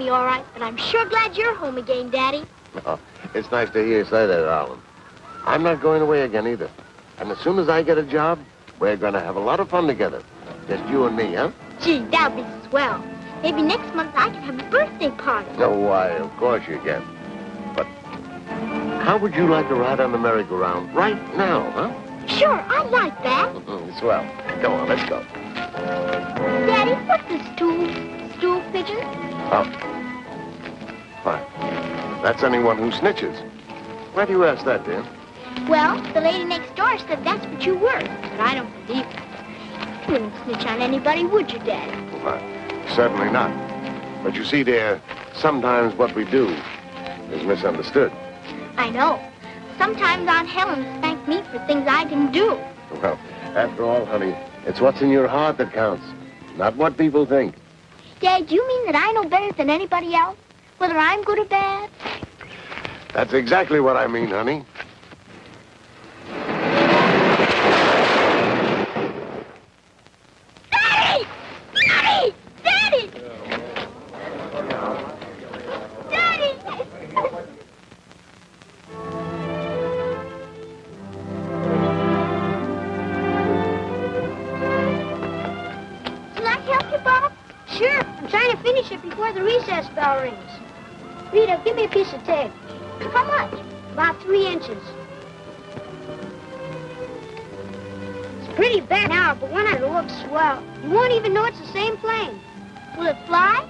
me all right, but I'm sure glad you're home again, Daddy. Oh, it's nice to hear you say that, darling. I'm not going away again either. And as soon as I get a job, we're going to have a lot of fun together. Just you and me, huh? Gee, that'll be swell. Maybe next month I can have a birthday party. No, why, of course you can. But how would you like to ride on the merry-go-round right now, huh? Sure, I'd like that. Swell. Come on, let's go. Daddy, what's the stool pigeon? Oh. Why, that's anyone who snitches. Why do you ask that, dear? Well, the lady next door said that's what you were, but I don't believe it. You wouldn't snitch on anybody, would you, Daddy? Why, certainly not. But you see, dear, sometimes what we do is misunderstood. I know. Sometimes Aunt Helen spanked me for things I didn't do. Well, after all, honey, it's what's in your heart that counts, not what people think. Dad, do you mean that I know better than anybody else, whether I'm good or bad? That's exactly what I mean, honey. Daddy! Daddy! Daddy! Daddy! Can I help you, Bob? Sure. I'm trying to finish it before the recess bell rings. Rita, give me a piece of tape. How much? About 3 inches. It's pretty bad now, but when it looks swell, you won't even know it's the same plane. Will it fly?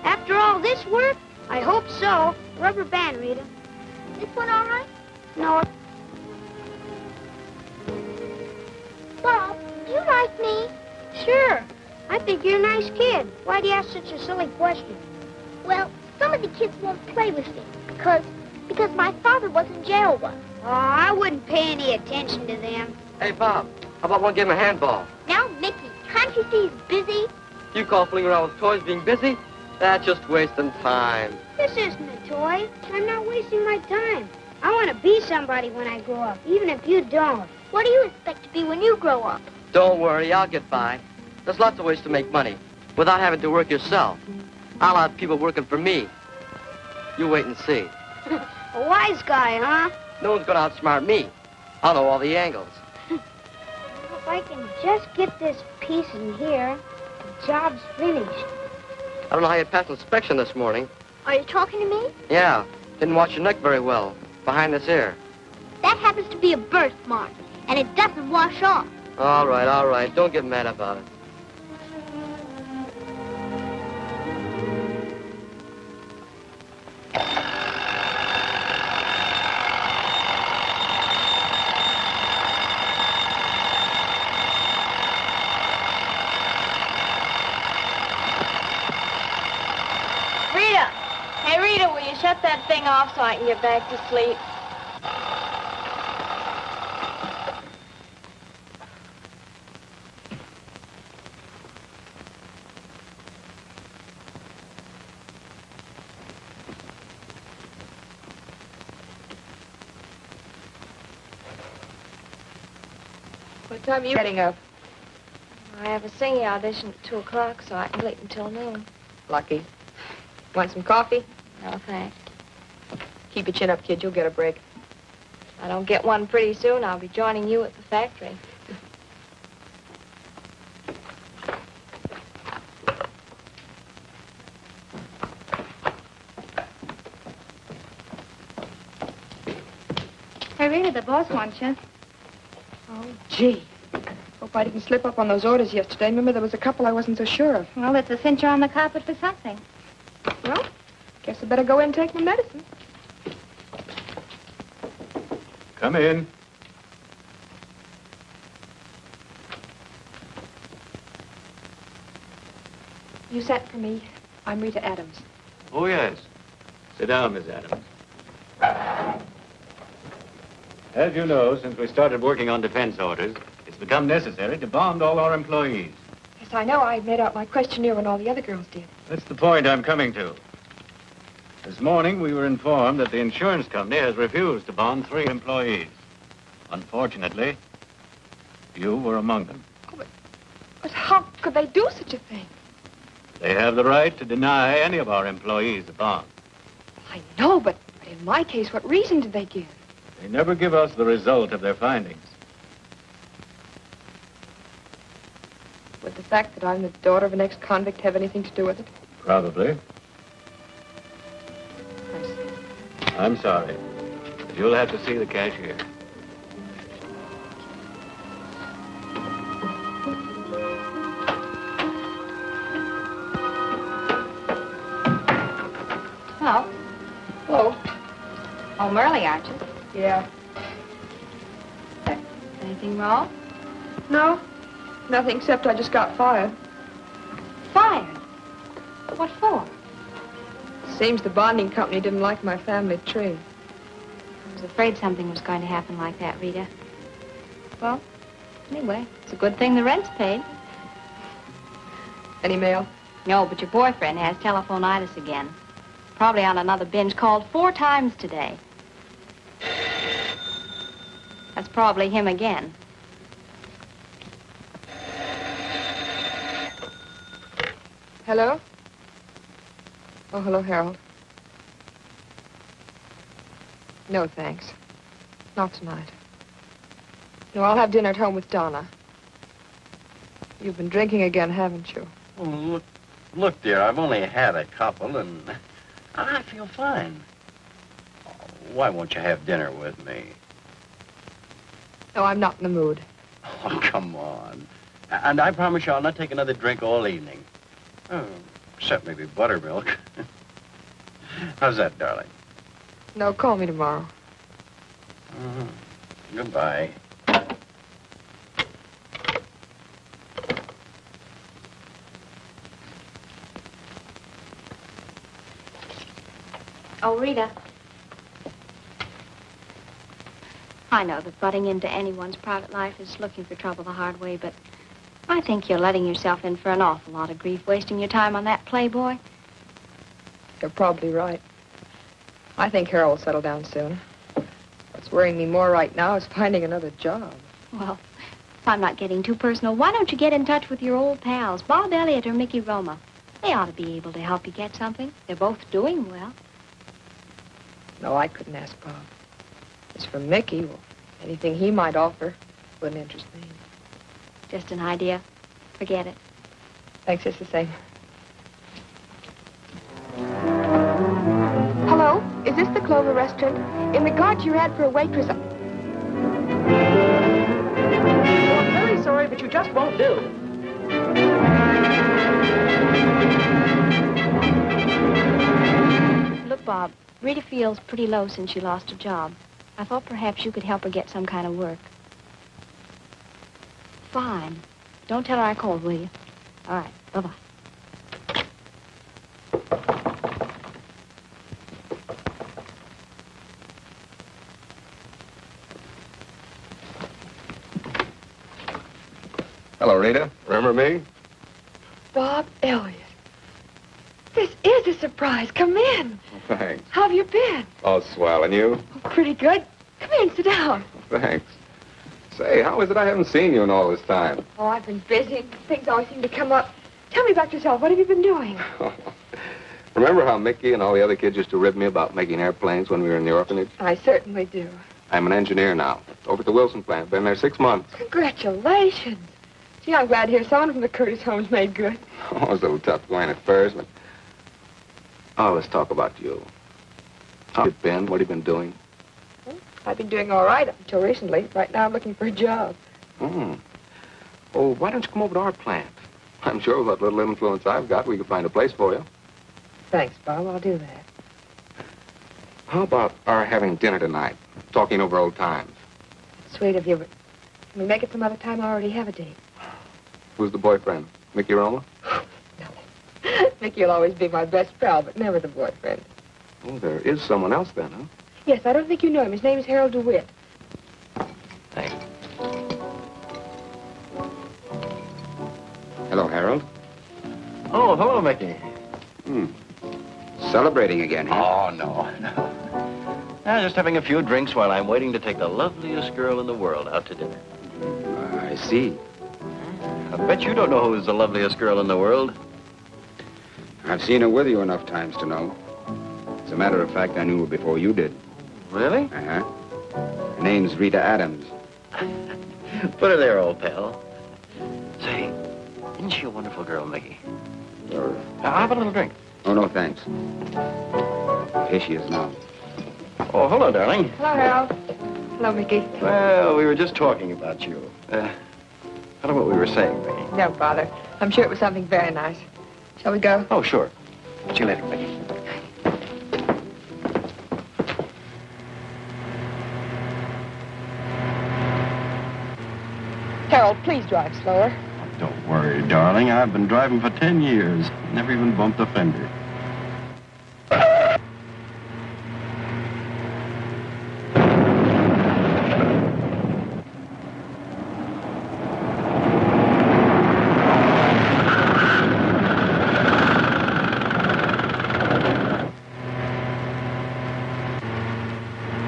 After all this work? I hope so. Rubber band, Rita. This one all right? No. Bob, do you like me? Sure. I think you're a nice kid. Why do you ask such a silly question? Well, some of the kids won't play with me because my father was in jail once. Oh, I wouldn't pay any attention to them. Hey, Bob, how about one game of handball? Now, Mickey, can't you see he's busy? You call fooling around with toys being busy? That's just wasting time. This isn't a toy. I'm not wasting my time. I want to be somebody when I grow up, even if you don't. What do you expect to be when you grow up? Don't worry, I'll get by. There's lots of ways to make money without having to work yourself. I'll have people working for me. You wait and see. A wise guy, huh? No one's going to outsmart me. I'll know all the angles. If I can just get this piece in here, the job's finished. I don't know how you passed inspection this morning. Are you talking to me? Yeah, didn't wash your neck very well, behind this ear. That happens to be a birthmark, and it doesn't wash off. All right, don't get mad about it. Rita, will you shut that thing off so I can get back to sleep? What time are you getting up? I have a singing audition at 2 o'clock, so I can wait until noon. Lucky. Want some coffee? No, thanks. Keep your chin up, kid. You'll get a break. If I don't get one pretty soon, I'll be joining you at the factory. Hey, Rita, the boss wants you. Oh, gee. Hope I didn't slip up on those orders yesterday. Remember, there was a couple I wasn't so sure of. Well, it's a cincher on the carpet for something. Well, guess I better go in and take my medicine. Come in. You sent for me. I'm Rita Adams. Oh, yes. Sit down, Miss Adams. As you know, since we started working on defense orders, it's become necessary to bond all our employees. Yes, I know. I made out my questionnaire when all the other girls did. That's the point I'm coming to. This morning, we were informed that the insurance company has refused to bond 3 employees. Unfortunately, you were among them. Oh, but how could they do such a thing? They have the right to deny any of our employees a bond. I know, but in my case, what reason did they give? They never give us the result of their findings. Would the fact that I'm the daughter of an ex-convict have anything to do with it? Probably. I see. I'm sorry. But you'll have to see the cashier. Hello. Hello. Home early, aren't you? Yeah. Anything wrong? No. Nothing except I just got fired. Fired? What for? Seems the bonding company didn't like my family tree. I was afraid something was going to happen like that, Rita. Well, anyway, it's a good thing the rent's paid. Any mail? No, but your boyfriend has telephonitis again. Probably on another binge. Called 4 times today. That's probably him again. Hello? Oh, hello, Harold. No, thanks. Not tonight. No, I'll have dinner at home with Donna. You've been drinking again, haven't you? Oh, look, dear, I've only had a couple, and I feel fine. Why won't you have dinner with me? No, I'm not in the mood. Oh, come on. And I promise you I'll not take another drink all evening. Oh, except maybe buttermilk. How's that, darling? No, call me tomorrow. Goodbye. Oh, Rita. I know that butting into anyone's private life is looking for trouble the hard way, but I think you're letting yourself in for an awful lot of grief, wasting your time on that playboy. You're probably right. I think Harold will settle down soon. What's worrying me more right now is finding another job. Well, if I'm not getting too personal, why don't you get in touch with your old pals, Bob Elliott or Mickey Roma? They ought to be able to help you get something. They're both doing well. No, I couldn't ask Bob. As for Mickey, well, anything he might offer wouldn't interest me. Just an idea. Forget it. Thanks, it's the same. Hello? Is this the Clover restaurant? In regard to your ad for a waitress... Oh, I'm very sorry, but you just won't do. Look, Bob, Rita feels pretty low since she lost her job. I thought perhaps you could help her get some kind of work. Fine. Don't tell her I called, will you? All right. Bye-bye. Hello, Rita. Remember me? Bob Elliott. This is a surprise. Come in. Thanks. How have you been? Oh, swell. And you? Oh, pretty good. Come in, sit down. Thanks. Say, how is it I haven't seen you in all this time? Oh, I've been busy. Things always seem to come up. Tell me about yourself. What have you been doing? Remember how Mickey and all the other kids used to rib me about making airplanes when we were in the orphanage? I certainly do. I'm an engineer now. Over at the Wilson plant. Been there 6 months. Congratulations. Gee, I'm glad to hear someone from the Curtis home's made good. Oh, it was a little tough going at first, but... Oh, let's talk about you. How have you been? What have you been doing? I've been doing all right up until recently. Right now, I'm looking for a job. Oh, why don't you come over to our plant? I'm sure with what little influence I've got, we could find a place for you. Thanks, Bob. I'll do that. How about our having dinner tonight? Talking over old times. Sweet of you, but can we make it some other time? I already have a date. Who's the boyfriend? Mickey Roma? Nothing. Mickey will always be my best pal, but never the boyfriend. Oh, there is someone else then, huh? Yes, I don't think you know him. His name is Harold DeWitt. Thanks. Hello, Harold. Oh, hello, Mickey. Celebrating again, huh? Oh, no. Just having a few drinks while I'm waiting to take the loveliest girl in the world out to dinner. I see. I bet you don't know who's the loveliest girl in the world. I've seen her with you enough times to know. As a matter of fact, I knew her before you did. Really? Uh-huh. Her name's Rita Adams. Put her there, old pal. Say, isn't she a wonderful girl, Mickey? Sure. How about a little drink? Oh, no, thanks. Here she is now. Oh, hello, darling. Hello, Harold. Hello, Mickey. Well, we were just talking about you. I don't know what we were saying, Mickey. Don't bother. I'm sure it was something very nice. Shall we go? Oh, sure. See you later, Mickey. Harold, please drive slower. Don't worry, darling. I've been driving for 10 years. Never even bumped a fender.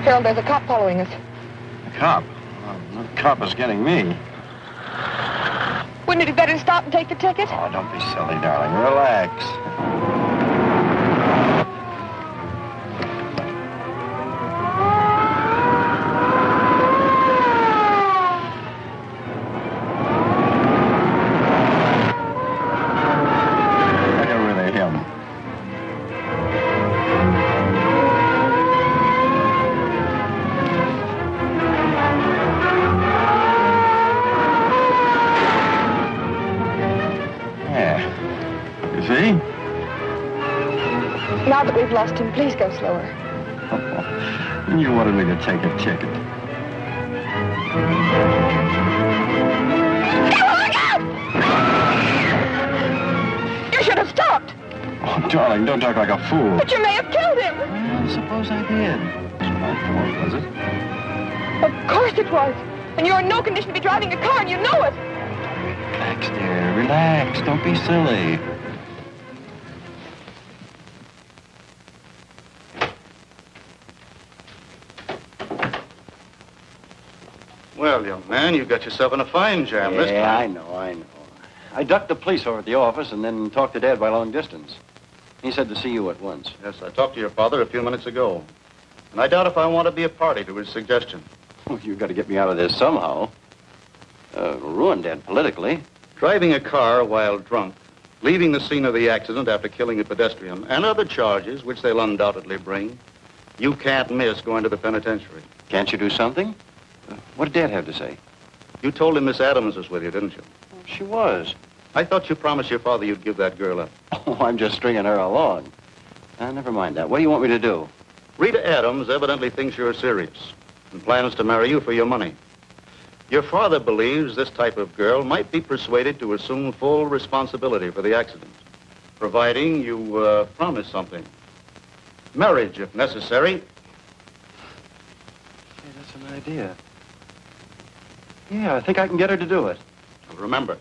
Harold, there's a cop following us. A cop? Well, the cop is getting me. Wouldn't it be better to stop and take the ticket? Oh, don't be silly, darling. Relax. I got rid of him. See? Now that we've lost him, please go slower. You wanted me to take a ticket. You should have stopped. Oh, darling, don't talk like a fool. But you may have killed him. Well, suppose I did. It's my fault, was it? Of course it was. And you're in no condition to be driving a car, and you know it. Relax, dear. Relax. Don't be silly. Well, young man, you got yourself in a fine jam this time. Yeah, I know. I ducked the police over at the office and then talked to Dad by long distance. He said to see you at once. Yes, I talked to your father a few minutes ago. And I doubt if I want to be a party to his suggestion. Well, you've got to get me out of this somehow. Ruin Dad politically. Driving a car while drunk, leaving the scene of the accident after killing a pedestrian, and other charges, which they'll undoubtedly bring, you can't miss going to the penitentiary. Can't you do something? What did Dad have to say? You told him Miss Adams was with you, didn't you? She was. I thought you promised your father you'd give that girl up. Oh, I'm just stringing her along. Never mind that. What do you want me to do? Rita Adams evidently thinks you're serious and plans to marry you for your money. Your father believes this type of girl might be persuaded to assume full responsibility for the accident, providing you promise something. Marriage, if necessary. Hey, that's an idea. Yeah, I think I can get her to do it. Remember,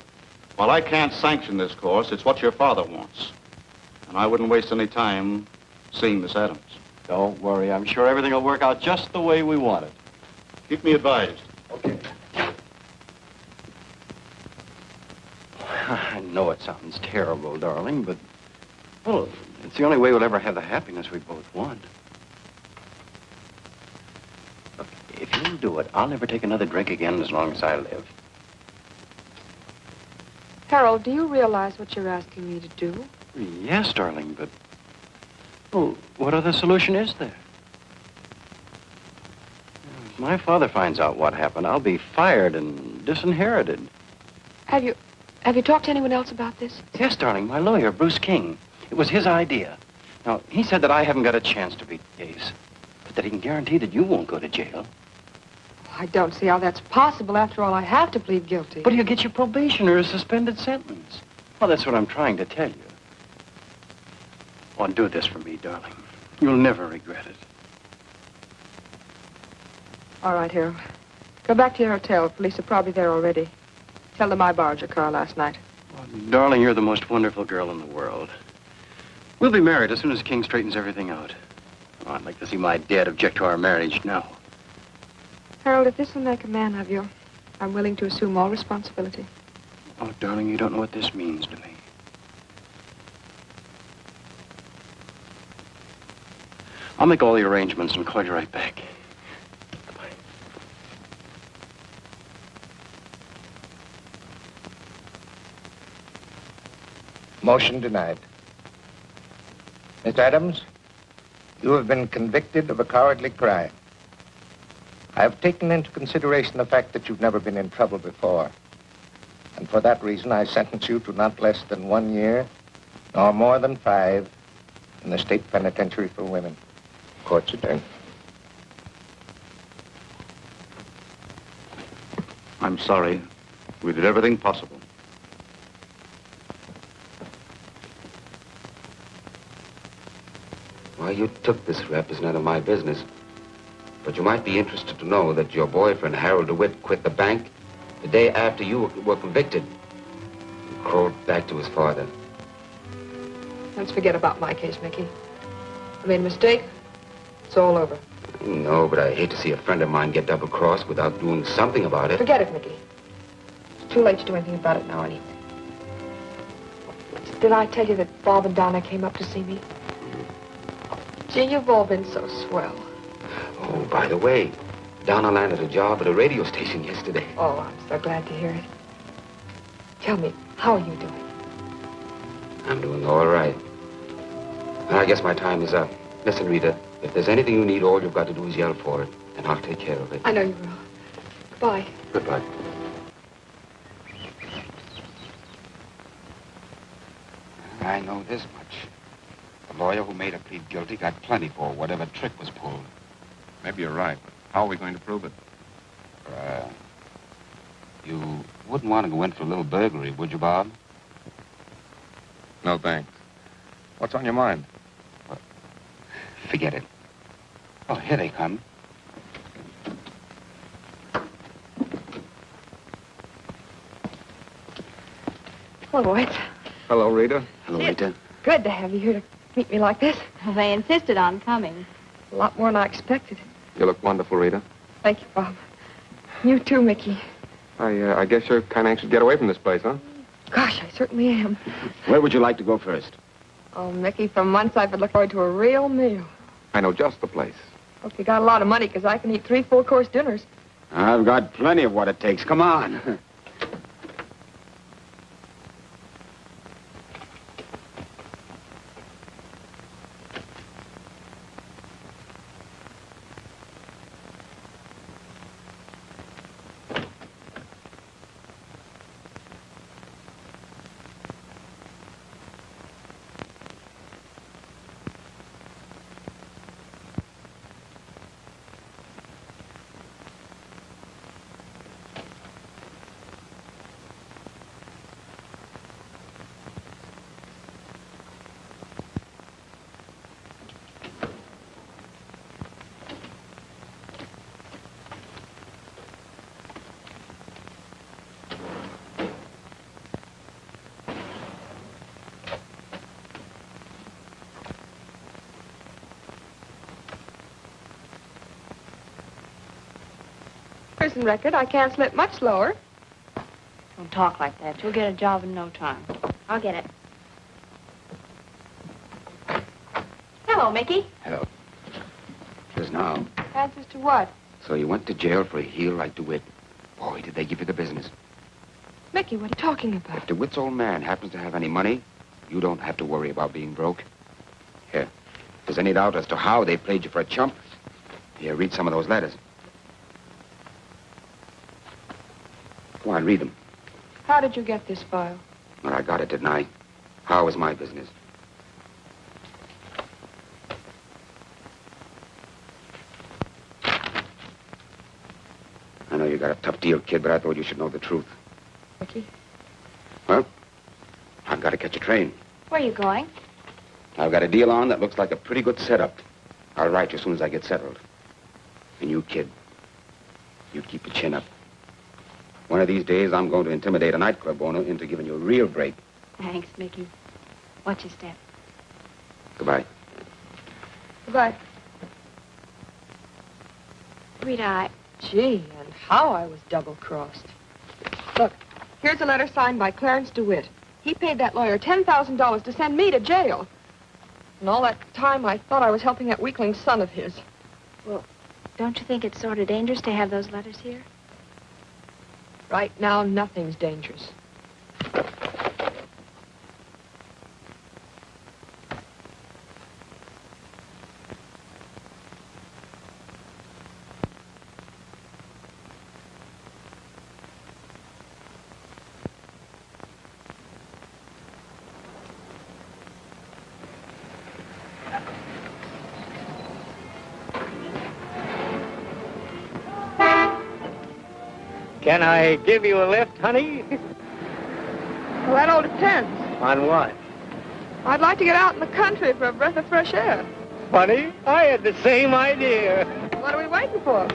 while I can't sanction this course, it's what your father wants. And I wouldn't waste any time seeing Miss Adams. Don't worry. I'm sure everything will work out just the way we want it. Keep me advised. Okay. I know it sounds terrible, darling, but, well, it's the only way we'll ever have the happiness we both want. Look, if you'll do it, I'll never take another drink again as long as I live. Harold, do you realize what you're asking me to do? Yes, darling, but, well, what other solution is there? If my father finds out what happened, I'll be fired and disinherited. Have you talked to anyone else about this? Yes, darling, my lawyer, Bruce King. It was his idea. Now, he said that I haven't got a chance to beat the case, but that he can guarantee that you won't go to jail. I don't see how that's possible. After all, I have to plead guilty. But you'll get your probation or a suspended sentence. Well, that's what I'm trying to tell you. Oh, do this for me, darling. You'll never regret it. All right, Harold. Go back to your hotel. Police are probably there already. Tell them I borrowed your car last night. Oh, darling, you're the most wonderful girl in the world. We'll be married as soon as King straightens everything out. Oh, I'd like to see my dad object to our marriage now. Harold, if this will make a man of you, I'm willing to assume all responsibility. Oh, darling, you don't know what this means to me. I'll make all the arrangements and call you right back. Goodbye. Motion denied. Miss Adams, you have been convicted of a cowardly crime. I have taken into consideration the fact that you've never been in trouble before. And for that reason, I sentence you to not less than 1 year, nor more than 5, in the state penitentiary for women. Court's adjourned. I'm sorry. We did everything possible. Why you took this rep is none of my business. But you might be interested to know that your boyfriend, Harold DeWitt, quit the bank the day after you were convicted. He crawled back to his father. Let's forget about my case, Mickey. I made a mistake. It's all over. No, but I hate to see a friend of mine get double-crossed without doing something about it. Forget it, Mickey. It's too late to do anything about it now, anyway. Did I tell you that Bob and Donna came up to see me? Gee, you've all been so swell. Oh, by the way, Donna landed a job at a radio station yesterday. Oh, I'm so glad to hear it. Tell me, how are you doing? I'm doing all right. And I guess my time is up. Listen, Rita, if there's anything you need, all you've got to do is yell for it, and I'll take care of it. I know you will. Goodbye. Goodbye. I know this much. The lawyer who made her plead guilty got plenty for whatever trick was pulled. Maybe you're right, but how are we going to prove it? You wouldn't want to go in for a little burglary, would you, Bob? No, thanks. What's on your mind? Forget it. Oh, here they come. Hello, White. Hello, Rita. Hello, Rita. Good to have you here to meet me like this. Well, they insisted on coming. A lot more than I expected. You look wonderful, Rita. Thank you, Bob. You too, Mickey. I guess you're kind of anxious to get away from this place, huh? Gosh, I certainly am. Where would you like to go first? Oh, Mickey, for months I've been looking forward to a real meal. I know just the place. Hope you got a lot of money, because I can eat 3 full-course dinners. I've got plenty of what it takes. Come on. Prison record, I can't slip much lower. Don't talk like that. You'll get a job in no time. I'll get it. Hello, Mickey. Hello. Just now. Answers to what? So you went to jail for a heel like DeWitt. Boy, did they give you the business. Mickey, what are you talking about? If DeWitt's old man happens to have any money, you don't have to worry about being broke. Here, if there's any doubt as to how they played you for a chump, here, read some of those letters. Go on, read them. How did you get this file? Well, I got it, didn't I? How is my business? I know you got a tough deal, kid, but I thought you should know the truth. Mickey? Well, I've got to catch a train. Where are you going? I've got a deal on that looks like a pretty good setup. I'll write you as soon as I get settled. And you, kid, you keep your chin up. One of these days, I'm going to intimidate a nightclub owner into giving you a real break. Thanks, Mickey. Watch your step. Goodbye. Goodbye. Rita, Gee, and how I was double-crossed. Look, here's a letter signed by Clarence DeWitt. He paid that lawyer $10,000 to send me to jail. And all that time, I thought I was helping that weakling son of his. Well, don't you think it's sort of dangerous to have those letters here? Right now, nothing's dangerous. Can I give you a lift, honey? Well, that all depends. On what? I'd like to get out in the country for a breath of fresh air. Funny, I had the same idea. What are we waiting for?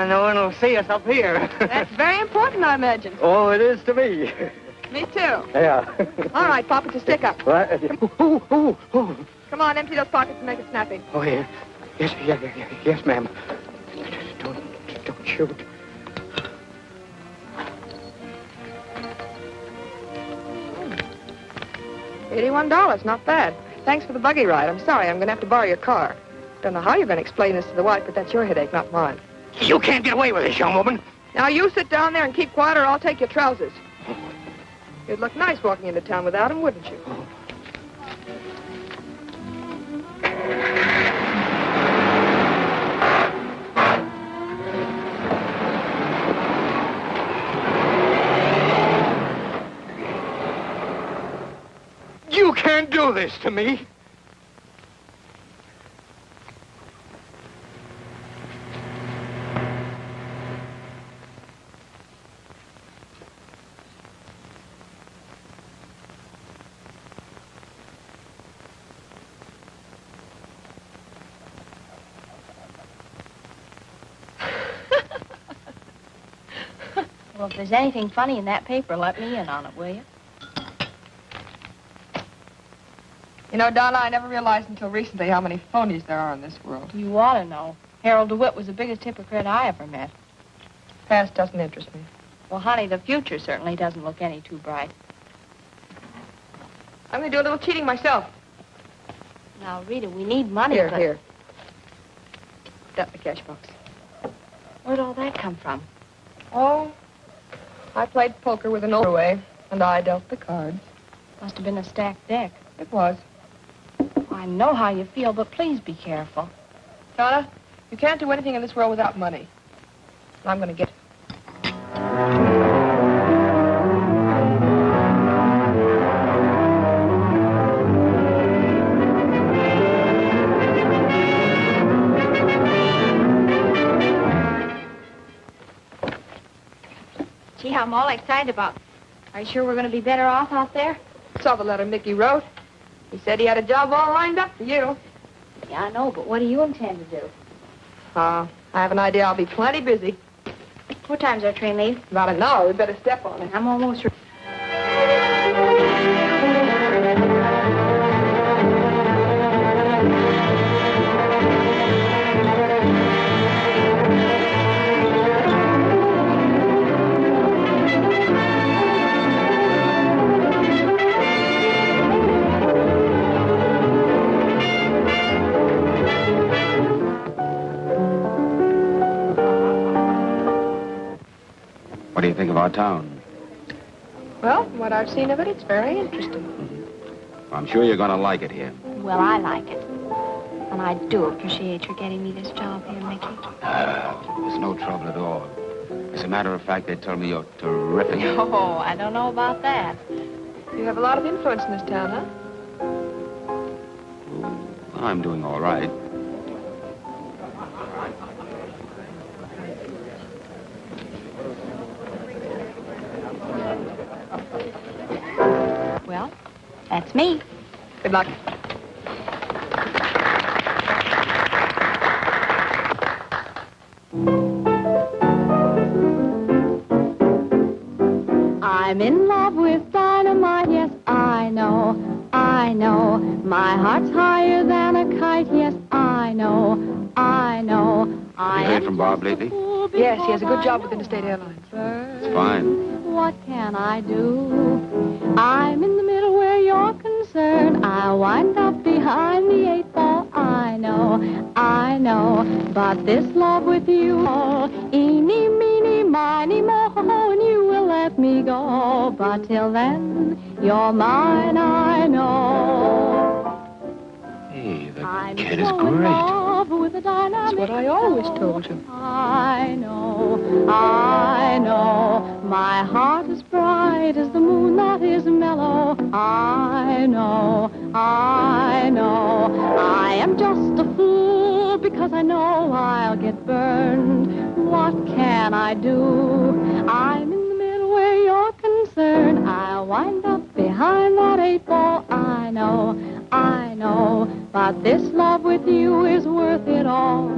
No one will see us up here. That's very important, I imagine. Oh, it is to me. Me too. Yeah. All right, Pop, it's a stick-up. What? Come on, empty those pockets and make it snappy. Oh, yeah. Yes, ma'am. Don't shoot. $81, not bad. Thanks for the buggy ride. I'm sorry, I'm going to have to borrow your car. Don't know how you're going to explain this to the wife, but that's your headache, not mine. You can't get away with this, young woman. Now, you sit down there and keep quiet, or I'll take your trousers. You'd look nice walking into town without them, wouldn't you? You can't do this to me. Well, if there's anything funny in that paper, let me in on it, will you? You know, Donna, I never realized until recently how many phonies there are in this world. You ought to know. Harold DeWitt was the biggest hypocrite I ever met. Past doesn't interest me. Well, honey, the future certainly doesn't look any too bright. I'm going to do a little cheating myself. Now, Rita, we need money. Here, but... here. That in the cash box. Where'd all that come from? Oh, I played poker with an older way, and I dealt the cards. Must have been a stacked deck. It was. I know how you feel, but please be careful. Donna, you can't do anything in this world without money. And I'm going to get it. Gee, I'm all excited about it. Are you sure we're going to be better off out there? Saw the letter Mickey wrote. He said he had a job all lined up for you. Yeah, I know, but what do you intend to do? I have an idea I'll be plenty busy. What time's our train leave? About an hour. We better step on it. I'm almost ready. What do you think of our town? Well, from what I've seen of it, it's very interesting. I'm sure you're going to like it here. Well, I like it. And I do appreciate your getting me this job here, Mickey. There's no trouble at all. As a matter of fact, they tell me you're terrific. Oh, I don't know about that. You have a lot of influence in this town, huh? Well, I'm doing all right. Well, that's me. Good luck. I'm in love with dynamite, yes, I know. I I know. My heart's higher than a kite, yes, I know. I know. Have you heard from Bob lately? Yes, he has a good job with Interstate Airlines. It's fine. What can I do? I'm in the middle where you're concerned. I wind up behind the 8 ball. I know, but this love with you, eeny, meeny, miny, mo, and you will let me go. But till then, you're mine, I know. Hey, the I'm kid is so in great. love with the dynamic. That's what I always told you. I know, my heart is bright as the moon that is mellow. I know, I am just a fool because I know I'll get burned. What can I do? I'm in the middle where you're concerned. I'll wind up behind that 8 ball. I know, but this love with you is worth it all.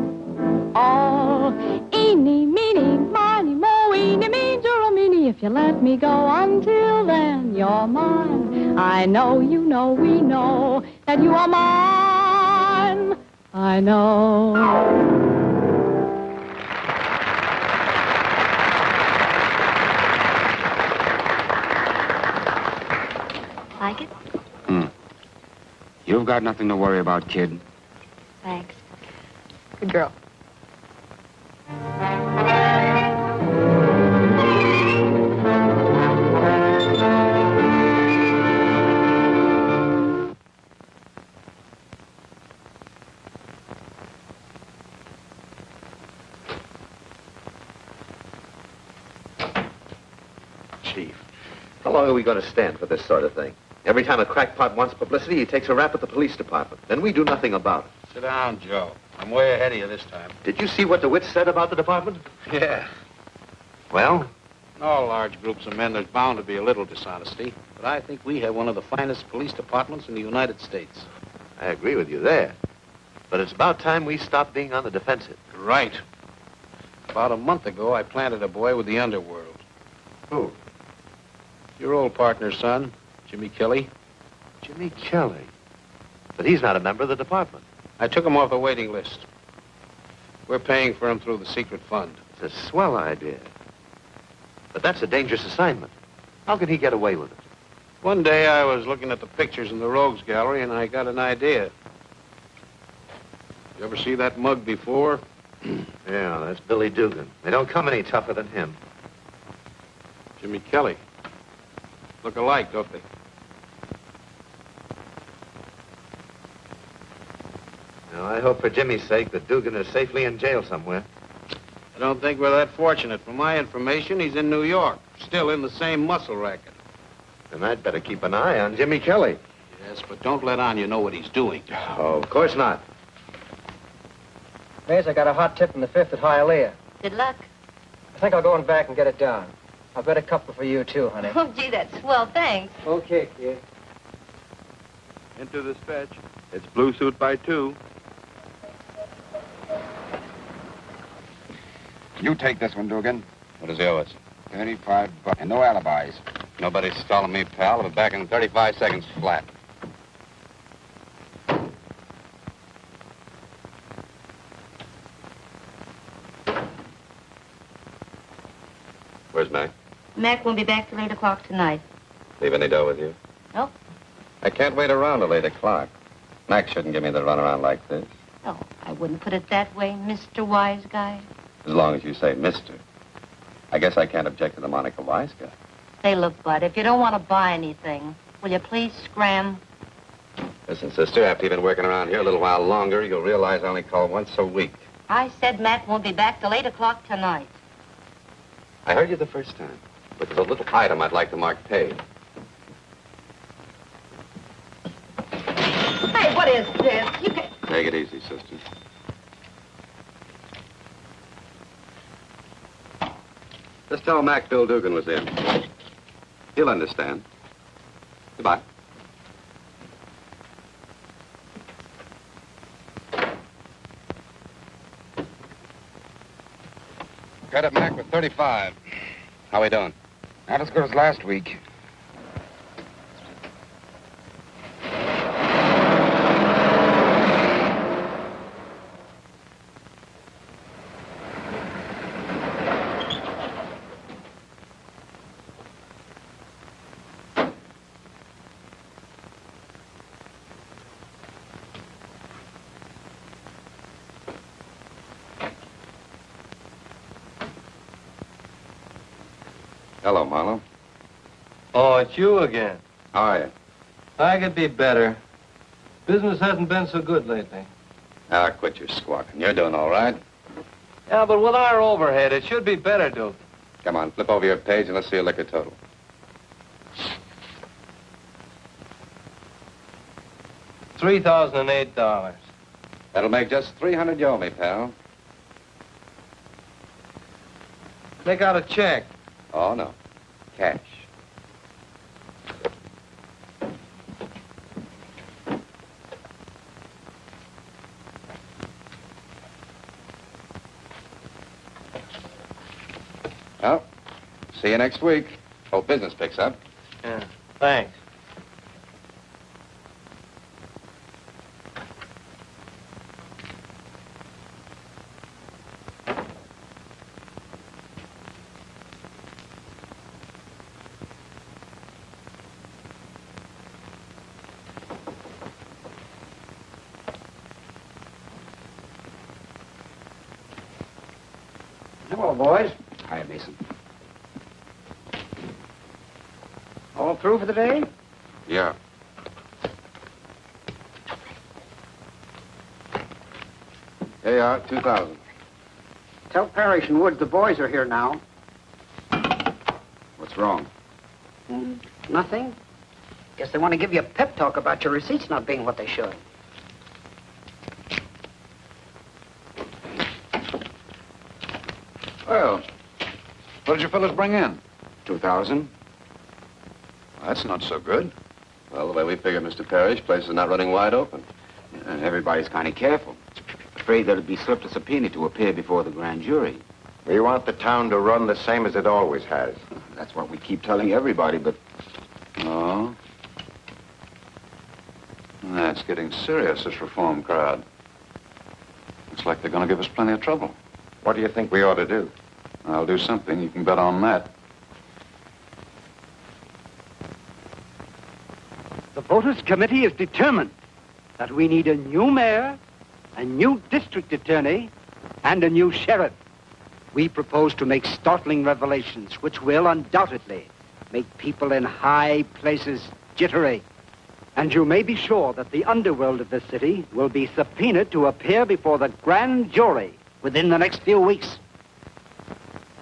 Eeny, meeny, miny, mo, eeny, meeny, meeny, if you let me go. Until then, you're mine. I know, you know, we know that you are mine. I know. Like it? You've got nothing to worry about, kid. Thanks. Good girl. Chief, how long are we going to stand for this sort of thing? Every time a crackpot wants publicity, he takes a rap at the police department. Then we do nothing about it. Sit down, Joe. I'm way ahead of you this time. Did you see what DeWitt said about the department? Yeah. Well? In all large groups of men, there's bound to be a little dishonesty. But I think we have one of the finest police departments in the United States. I agree with you there. But it's about time we stopped being on the defensive. Right. About a month ago, I planted a boy with the underworld. Who? Your old partner's son, Jimmy Kelly. Jimmy Kelly? But he's not a member of the department. I took him off the waiting list. We're paying for him through the secret fund. It's a swell idea. But that's a dangerous assignment. How can he get away with it? One day I was looking at the pictures in the Rogues Gallery and I got an idea. You ever see that mug before? Yeah, that's Billy Dugan. They don't come any tougher than him. Jimmy Kelly. Look alike, don't they? Now, I hope for Jimmy's sake that Dugan is safely in jail somewhere. I don't think we're that fortunate. From my information, he's in New York, still in the same muscle racket. Then I'd better keep an eye on Jimmy Kelly. Yes, but don't let on you know what he's doing. Oh, of course not. Maze, I got a hot tip from the 5th at Hialeah. Good luck. I think I'll go in back and get it down. I'll bet a couple for you, too, honey. Oh, gee, that's swell. Thanks. Okay, kid. Into the stretch. It's blue suit by 2. You take this one, Dugan. What does he owe us? 35 bucks. And no alibis. Nobody's stalling me, pal. I'll be back in 35 seconds flat. Where's Mac? Mac won't be back till 8 o'clock tonight. Leave any dough with you? Nope. I can't wait around till 8 o'clock. Mac shouldn't give me the runaround like this. Oh, I wouldn't put it that way, Mr. Wise Guy. As long as you say mister. I guess I can't object to the moniker wise guy. Say, look, Bud, if you don't want to buy anything, will you please scram? Listen, sister, after you've been working around here a little while longer, you'll realize I only call once a week. I said Mac won't be back till 8 o'clock tonight. I heard you the first time, but there's a little item I'd like to mark paid. Hey, what is this? You can... Take it easy, sister. Just tell Mac Bill Dugan was in. He'll understand. Goodbye. Got it, Mac, with 35. How we doing? Not as good as last week. Hello, Marlowe. Oh, it's you again. How are you? I could be better. Business hasn't been so good lately. Ah, quit your squawking. You're doing all right. Yeah, but with our overhead, it should be better, Duke. Come on, flip over your page and let's see your liquor total. $3,008. That'll make just 300 you owe me, pal. Make out a check. Oh, no. Cash. Well, see you next week. Hope business picks up. Yeah, thanks. Hello, boys. Hi, Mason. All through for the day? Yeah. Here you are, 2,000. Tell Parrish and Woods the boys are here now. What's wrong? Nothing. Guess they want to give you a pep talk about your receipts not being what they should. Well, what did you fellas bring in? 2,000. That's not so good. Well, the way we figure, Mr. Parrish, places are not running wide open. And everybody's kind of careful. Afraid there'll be slipped a subpoena to appear before the grand jury. We want the town to run the same as it always has. That's what we keep telling everybody, but... Oh? That's getting serious, this reform crowd. Looks like they're going to give us plenty of trouble. What do you think we ought to do? I'll do something. You can bet on that. The Voters Committee is determined that we need a new mayor, a new district attorney, and a new sheriff. We propose to make startling revelations which will undoubtedly make people in high places jittery. And you may be sure that the underworld of the city will be subpoenaed to appear before the grand jury within the next few weeks.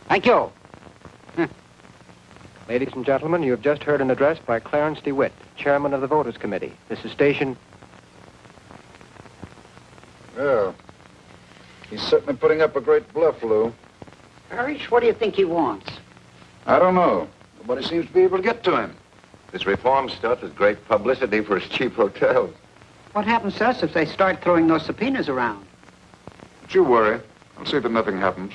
Thank you. Ladies and gentlemen, you have just heard an address by Clarence DeWitt, chairman of the Voters Committee. This is station... Well, he's certainly putting up a great bluff, Lou. Parrish, what do you think he wants? I don't know. Nobody seems to be able to get to him. This reform stuff is great publicity for his cheap hotels. What happens to us if they start throwing those subpoenas around? Don't you worry. I'll see that nothing happens.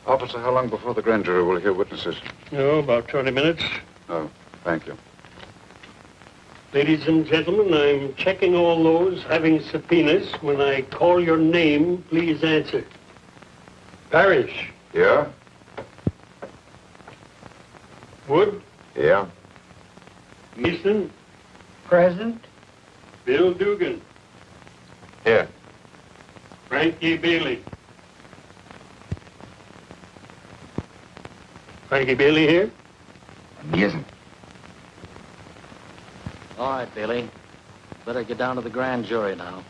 Officer, how long before the grand jury will hear witnesses? No, about 20 minutes. Oh, thank you. Ladies and gentlemen, I'm checking all those having subpoenas. When I call your name, please answer. Parrish. Yeah? Wood. Yeah? Mason. Present. Bill Dugan. Here. Frankie Bailey. Frankie Bailey here? He isn't. All right, Bailey. Better get down to the grand jury now.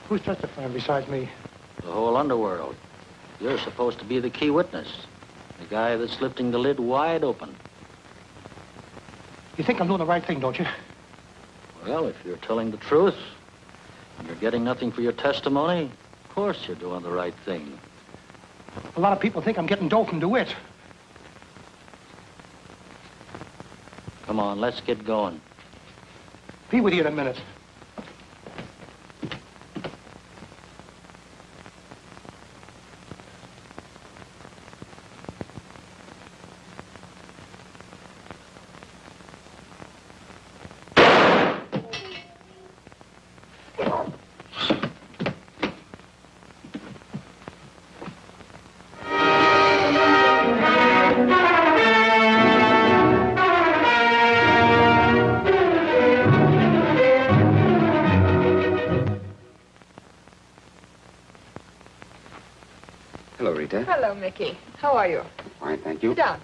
Who's testifying besides me? The whole underworld. You're supposed to be the key witness. The guy that's lifting the lid wide open. You think I'm doing the right thing, don't you? Well, if you're telling the truth, and you're getting nothing for your testimony, of course you're doing the right thing. A lot of people think I'm getting dough from DeWitt. Come on, let's get going. Be with you in a minute. Hello, Rita. Hello, Mickey. How are you? Fine, thank you. Sit down.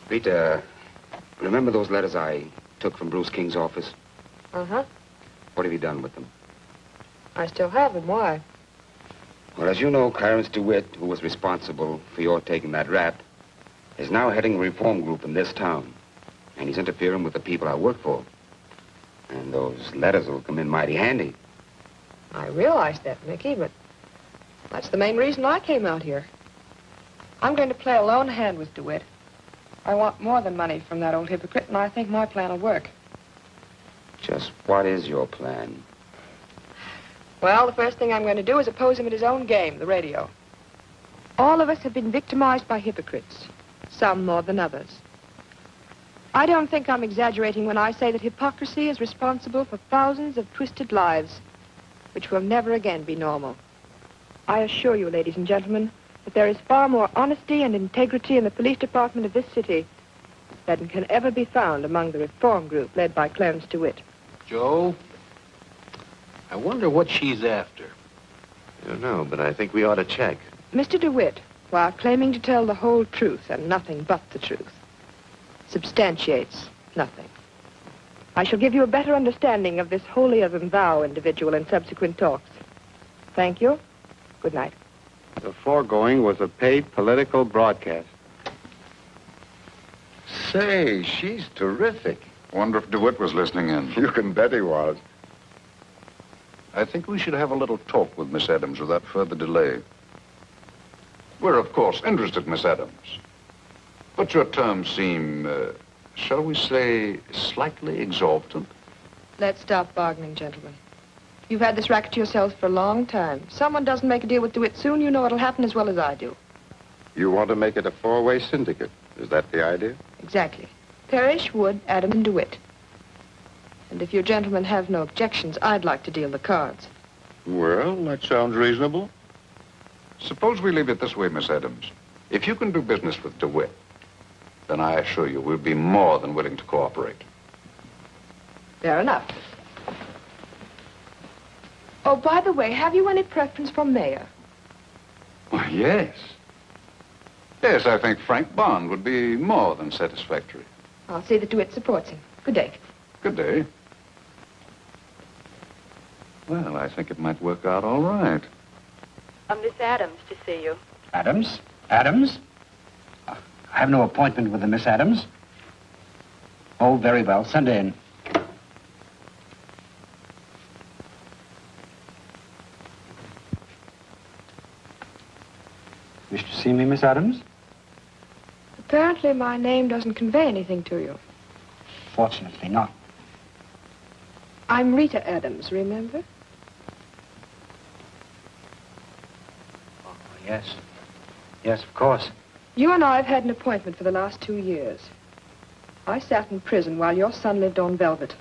Rita, remember those letters I took from Bruce King's office? Uh-huh. What have you done with them? I still have them. Why? Well, as you know, Clarence DeWitt, who was responsible for your taking that rap, is now heading a reform group in this town. And he's interfering with the people I work for. And those letters will come in mighty handy. I realize that, Mickey, but that's the main reason I came out here. I'm going to play a lone hand with DeWitt. I want more than money from that old hypocrite, and I think my plan will work. Just what is your plan? Well, the first thing I'm going to do is oppose him at his own game, the radio. All of us have been victimized by hypocrites, some more than others. I don't think I'm exaggerating when I say that hypocrisy is responsible for thousands of twisted lives, which will never again be normal. I assure you, ladies and gentlemen, that there is far more honesty and integrity in the police department of this city than can ever be found among the reform group led by Clarence DeWitt. Joe, I wonder what she's after. I don't know, but I think we ought to check. Mr. DeWitt, while claiming to tell the whole truth and nothing but the truth, substantiates nothing. I shall give you a better understanding of this holier-than-thou individual in subsequent talks. Thank you. Good night. The foregoing was a paid political broadcast. Say, she's terrific. Wonder if DeWitt was listening in. You can bet he was. I think we should have a little talk with Miss Adams without further delay. We're, of course, interested, Miss Adams. But your terms seem, shall we say, slightly exorbitant? Let's stop bargaining, gentlemen. You've had this racket to yourselves for a long time. If someone doesn't make a deal with DeWitt soon, you know it'll happen as well as I do. You want to make it a four-way syndicate. Is that the idea? Exactly. Parrish, Wood, Adams, and DeWitt. And if you gentlemen have no objections, I'd like to deal the cards. Well, that sounds reasonable. Suppose we leave it this way, Miss Adams. If you can do business with DeWitt, then I assure you we'll be more than willing to cooperate. Fair enough. Oh, by the way, have you any preference for mayor? Why, yes. Yes, I think Frank Bond would be more than satisfactory. I'll see that DeWitt supports him. Good day. Good day. Well, I think it might work out all right. Miss Adams to see you. Adams? Adams? I have no appointment with the Miss Adams. Oh, very well. Send her in. Wish to see me, Miss Adams? Apparently my name doesn't convey anything to you. Fortunately not. I'm Rita Adams, remember? Oh, yes. Yes, of course. You and I have had an appointment for the last 2 years. I sat in prison while your son lived on velvet.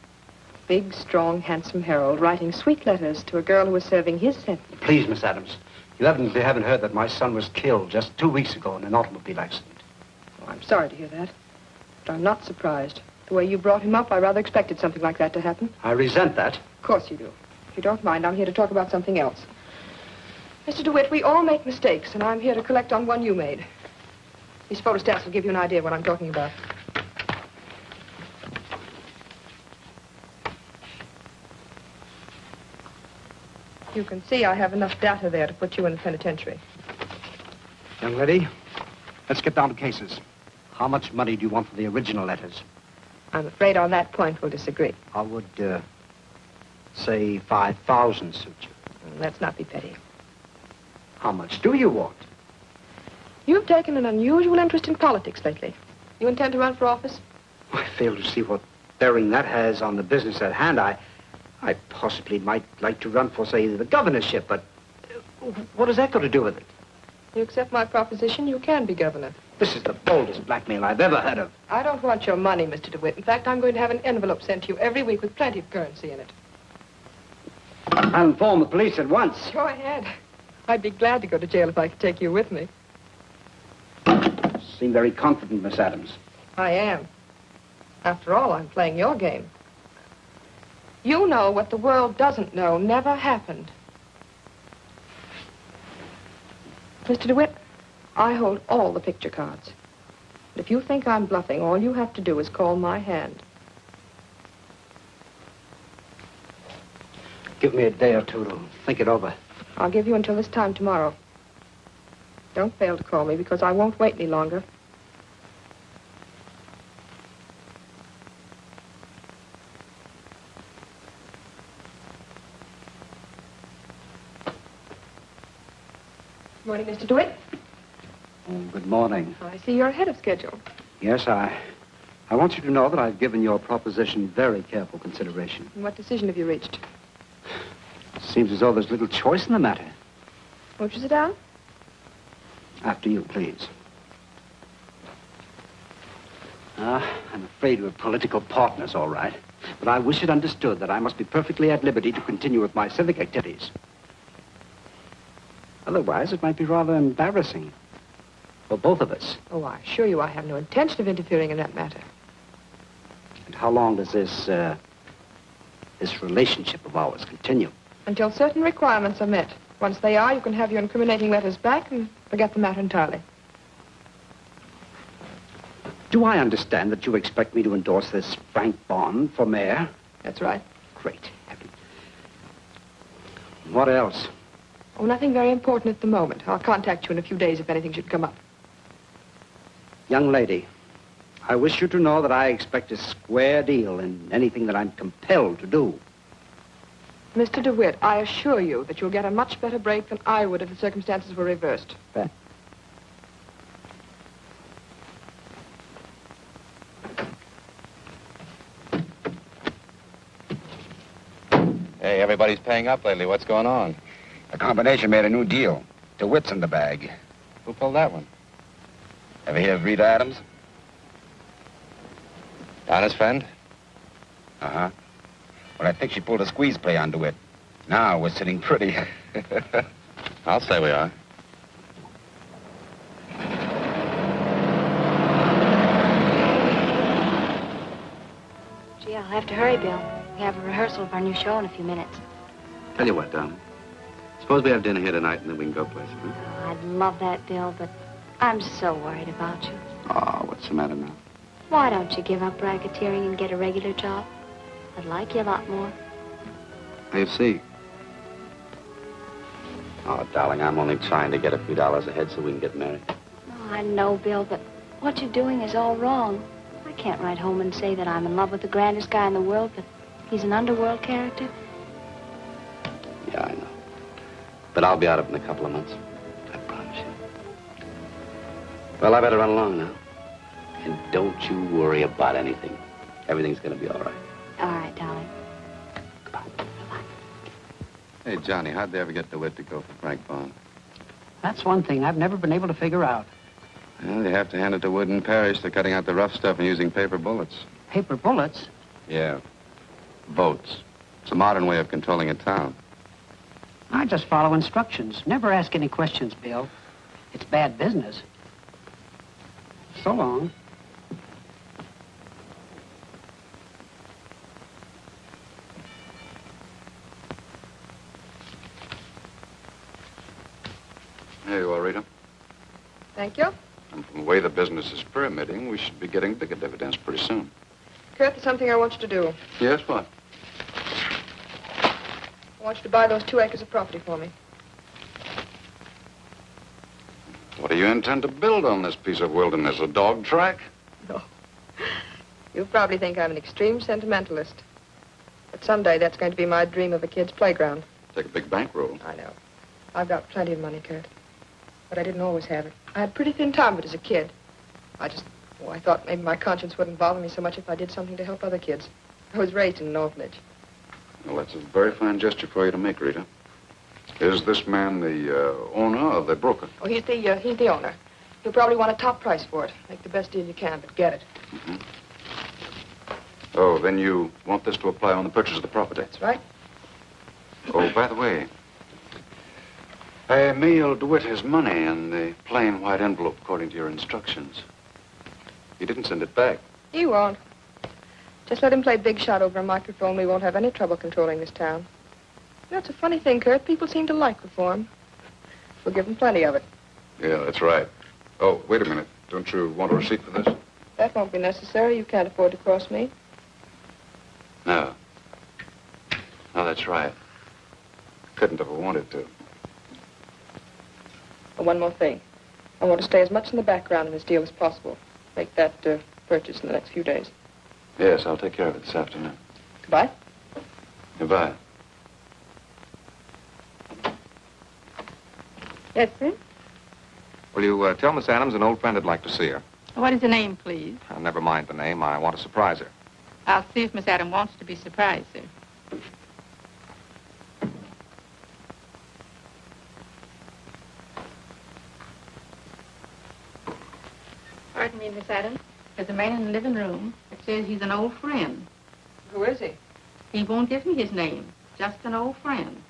Big, strong, handsome Harold, writing sweet letters to a girl who was serving his sentence. Please, Miss Adams, you evidently haven't heard that my son was killed just 2 weeks ago in an automobile accident. Oh, I'm sorry to hear that, but I'm not surprised. The way you brought him up, I rather expected something like that to happen. I resent that. Of course you do. If you don't mind, I'm here to talk about something else. Mr. DeWitt, we all make mistakes, and I'm here to collect on one you made. These photostats will give you an idea of what I'm talking about. You can see I have enough data there to put you in the penitentiary. Young lady, let's get down to cases. How much money do you want for the original letters? I'm afraid on that point we'll disagree. I would, say 5,000 suit you. Let's not be petty. How much do you want? You've taken an unusual interest in politics lately. You intend to run for office? I fail to see what bearing that has on the business at hand. I possibly might like to run for, say, the governorship, but what has that got to do with it? You accept my proposition, you can be governor. This is the boldest blackmail I've ever heard of. I don't want your money, Mr. DeWitt. In fact, I'm going to have an envelope sent to you every week with plenty of currency in it. I'll inform the police at once. Go ahead. I'd be glad to go to jail if I could take you with me. Seem very confident, Miss Adams. I am. After all, I'm playing your game. You know what the world doesn't know never happened. Mr. DeWitt, I hold all the picture cards. If you think I'm bluffing, all you have to do is call my hand. Give me a day or two to think it over. I'll give you until this time tomorrow. Don't fail to call me, because I won't wait any longer. Good morning, Mr. DeWitt. Oh, good morning. I see you're ahead of schedule. Yes, I want you to know that I've given your proposition very careful consideration. And what decision have you reached? Seems as though there's little choice in the matter. Won't you sit down? After you, please. I'm afraid we're political partners, all right. But I wish it understood that I must be perfectly at liberty to continue with my civic activities. Otherwise, it might be rather embarrassing for both of us. Oh, I assure you I have no intention of interfering in that matter. And how long does this relationship of ours continue? Until certain requirements are met. Once they are, you can have your incriminating letters back and forget the matter entirely. Do I understand that you expect me to endorse this Frank bond for mayor? That's right. Great. Happy. What else? Oh, nothing very important at the moment. I'll contact you in a few days if anything should come up. Young lady, I wish you to know that I expect a square deal in anything that I'm compelled to do. Mr. DeWitt, I assure you that you'll get a much better break than I would if the circumstances were reversed. Hey, everybody's paying up lately. What's going on? The combination made a new deal. DeWitt's in the bag. Who pulled that one? Ever hear of Rita Adams? Donna's friend? Uh-huh. Well, I think she pulled a squeeze play on DeWitt. Now we're sitting pretty. I'll say we are. Gee, I'll have to hurry, Bill. We have a rehearsal of our new show in a few minutes. Tell you what, darling. Suppose we have dinner here tonight and then we can go places, huh? Oh, I'd love that, Bill, but I'm so worried about you. Oh, what's the matter now? Why don't you give up racketeering and get a regular job? I'd like you a lot more. I see. Oh, darling, I'm only trying to get a few dollars ahead so we can get married. Oh, I know, Bill, but what you're doing is all wrong. I can't write home and say that I'm in love with the grandest guy in the world, but he's an underworld character. Yeah, I know. But I'll be out of it in a couple of months. I promise you. Well, I better run along now. And don't you worry about anything. Everything's gonna be all right. All right, darling. Hey, Johnny, how'd they ever get DeWitt to go for Frank Bond? That's one thing I've never been able to figure out. Well, you have to hand it to Wood and Parrish. They're cutting out the rough stuff and using paper bullets. Paper bullets? Yeah. Votes. It's a modern way of controlling a town. I just follow instructions. Never ask any questions, Bill. It's bad business. So long. Here you are, Rita. Thank you. And from the way the business is permitting, we should be getting bigger dividends pretty soon. Kurt, there's something I want you to do. Yes, what? I want you to buy those 2 acres of property for me. What do you intend to build on this piece of wilderness? A dog track? No. You probably think I'm an extreme sentimentalist. But someday that's going to be my dream of a kid's playground. Take a big bankroll. I know. I've got plenty of money, Kurt. But I didn't always have it. I had a pretty thin time of it as a kid. I thought maybe my conscience wouldn't bother me so much if I did something to help other kids. I was raised in an orphanage. Well, that's a very fine gesture for you to make, Rita. Is this man the owner or the broker? Oh, he's the owner. You'll probably want a top price for it. Make the best deal you can, but get it. Mm-hmm. Oh, then you want this to apply on the purchase of the property? That's right. Oh, by the way, I mailed DeWitt his money in the plain white envelope according to your instructions. He didn't send it back. He won't. Just let him play big shot over a microphone. We won't have any trouble controlling this town. You know, it's a funny thing, Kurt. People seem to like reform. We'll give them plenty of it. Yeah, that's right. Oh, wait a minute. Don't you want a receipt for this? That won't be necessary. You can't afford to cross me. No. No, that's right. Couldn't have wanted to. And one more thing. I want to stay as much in the background in this deal as possible. Make that purchase in the next few days. Yes, I'll take care of it this afternoon. Goodbye. Goodbye. Yes, sir? Will you tell Miss Adams an old friend would like to see her? What is the name, please? Never mind the name. I want to surprise her. I'll see if Miss Adams wants to be surprised, sir. Pardon me, Miss Adams. There's a man in the living room that says he's an old friend. Who is he? He won't give me his name. Just an old friend.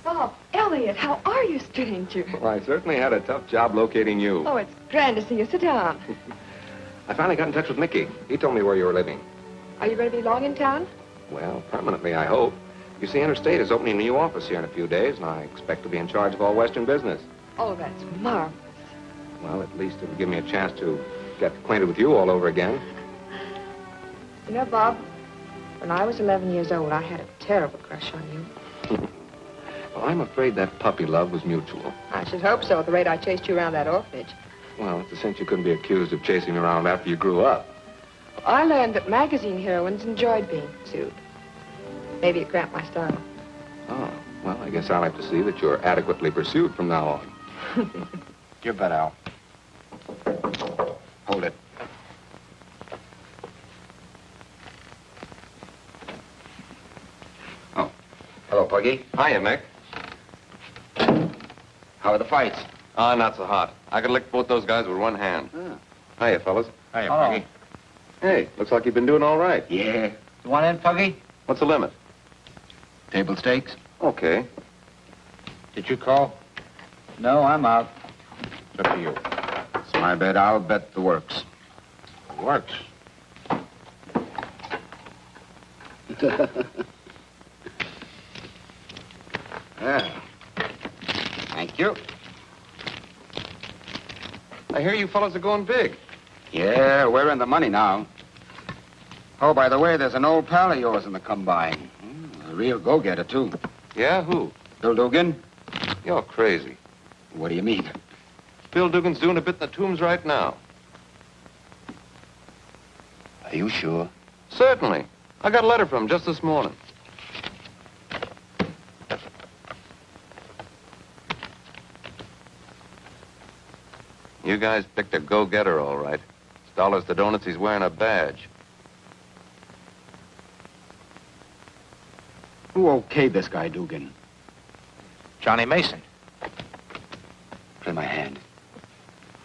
Bob, Elliot, how are you, stranger? Well, I certainly had a tough job locating you. Oh, it's grand to see you. Sit down. I finally got in touch with Mickey. He told me where you were living. Are you going to be long in town? Well, permanently, I hope. You see, Interstate is opening a new office here in a few days, and I expect to be in charge of all Western business. Oh, that's marvelous. Well, at least it'll give me a chance to get acquainted with you all over again. You know, Bob, when I was 11 years old, I had a terrible crush on you. Well, I'm afraid that puppy love was mutual. I should hope so, at the rate I chased you around that orphanage. Well, it's a cinch you couldn't be accused of chasing me around after you grew up. I learned that magazine heroines enjoyed being pursued. Maybe it cramped my style. Oh, well, I guess I'll have to see that you're adequately pursued from now on. Give that, Al. Hold it. Oh, hello, Puggy. Hiya, Mick. How are the fights? Ah, not so hot. I could lick both those guys with one hand. Hiya, fellas. Hiya, Puggy. Hey, looks like you've been doing all right. Yeah. You want in, Puggy? What's the limit? Table stakes? Okay. Did you call? No, I'm out. It's up to you. It's my bet. I'll bet the works. Works. Thank you. I hear you fellas are going big. Yeah, we're in the money now. Oh, by the way, there's an old pal of yours in the combine. A real go-getter, too. Yeah, who? Bill Dugan? You're crazy. What do you mean? Bill Dugan's doing a bit in the tombs right now. Are you sure? Certainly. I got a letter from him just this morning. You guys picked a go-getter, all right. It's dollars to donuts, he's wearing a badge. Who okayed this guy, Dugan? Johnny Mason. Play my hand.